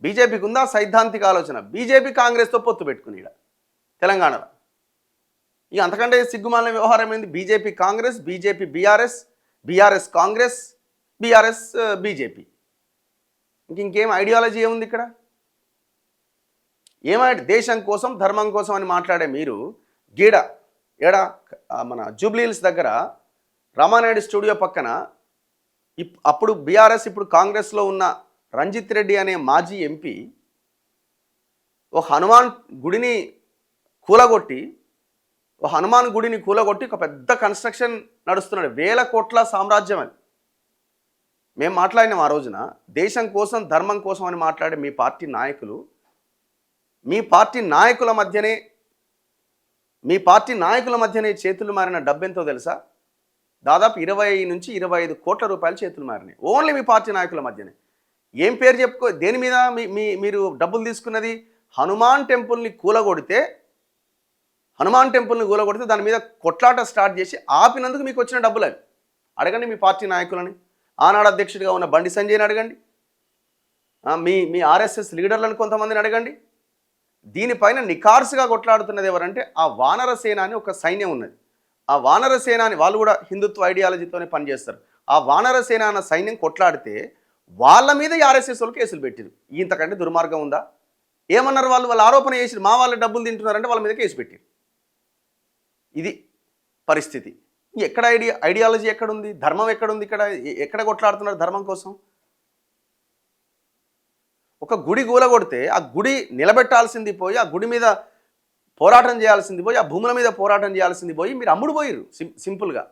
బీజేపీకి ఉందా సైద్ధాంతిక ఆలోచన? బీజేపీ కాంగ్రెస్తో పొత్తు పెట్టుకుని ఈడ తెలంగాణలో ఇక అంతకంటే సిగ్గుమాలిన వ్యవహారం ఏంది? BJP Congress, BJP BRS, BRS Congress, BRS BJP. ఇంకేం ఐడియాలజీ ఏముంది ఇక్కడ? దేశం కోసం ధర్మం కోసం అని మాట్లాడే మీరు గీడ మన జూబ్లీ హిల్స్ దగ్గర రామానాయుడు స్టూడియో పక్కన అప్పుడు బీఆర్ఎస్ ఇప్పుడు కాంగ్రెస్లో ఉన్న రంజిత్ రెడ్డి అనే మాజీ ఎంపీ ఒక హనుమాన్ గుడిని కూలగొట్టి ఒక పెద్ద కన్స్ట్రక్షన్ నడుస్తున్నాడు. 1000 కోట్ల సామ్రాజ్యం అని మేము మాట్లాడినాం ఆ రోజున. దేశం కోసం ధర్మం కోసం అని మాట్లాడే మీ పార్టీ నాయకుల మధ్యనే చేతులు మారిన డబ్బెంతో తెలుసా? దాదాపు 20 నుంచి 25 కోట్ల రూపాయలు చేతులు మారినాయి ఓన్లీ మీ పార్టీ నాయకుల మధ్యనే. ఏం పేరు చెప్పుకో, దేని మీద మీరు డబ్బులు తీసుకున్నది? హనుమాన్ టెంపుల్ని కూలగొడితే దాని మీద కొట్లాట స్టార్ట్ చేసి ఆపినందుకు మీకు వచ్చిన డబ్బులు అవి. అడగండి మీ పార్టీ నాయకులని, ఆనాడు అధ్యక్షుడిగా ఉన్న బండి సంజయ్ని అడగండి, మీ ఆర్ఎస్ఎస్ లీడర్లను కొంతమందిని అడగండి. దీనిపైన నికార్సుగా కొట్లాడుతున్నది ఎవరంటే ఆ వానర సేన అని ఒక సైన్యం ఉన్నది. ఆ వానర సేన అని వాళ్ళు కూడా హిందుత్వ ఐడియాలజీతోనే పనిచేస్తారు. ఆ వానర సేన అన్న సైన్యం కొట్లాడితే వాళ్ళ మీద ఆర్ఎస్ఎస్ వాళ్ళు కేసులు పెట్టారు. ఇంతకంటే దుర్మార్గం ఉందా? ఏమన్నారు వాళ్ళు ఆరోపణ చేసి మా వాళ్ళు డబ్బులు తింటున్నారంటే వాళ్ళ మీద కేసు పెట్టారు. ఇది పరిస్థితి. ఎక్కడ ఐడియాలజీ ఎక్కడుంది? ధర్మం ఎక్కడుంది? ఎక్కడ కొట్లాడుతున్నారు ధర్మం కోసం? ఒక గుడి కూలగొడితే ఆ గుడి నిలబెట్టాల్సింది పోయి, ఆ గుడి మీద పోరాటం చేయాల్సింది పోయి, ఆ భూముల మీద పోరాటం చేయాల్సింది పోయి మీరు అమ్ముడు పోయిర్రు సింపుల్గా.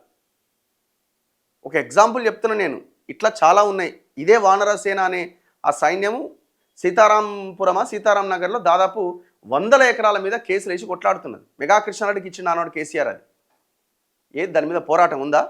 ఒక ఎగ్జాంపుల్ చెప్తున్నా నేను, ఇట్లా చాలా ఉన్నాయి. ఇదే వానరసేన అనే ఆ సైన్యము సీతారాం నగర్లో దాదాపు 100 ఎకరాల మీద కేసులు వేసి కొట్లాడుతున్నది. మెగా కృష్ణారెడ్డికి ఇచ్చిన ఆనాడు కేసీఆర్. అది దాని మీద పోరాటం ఉందా?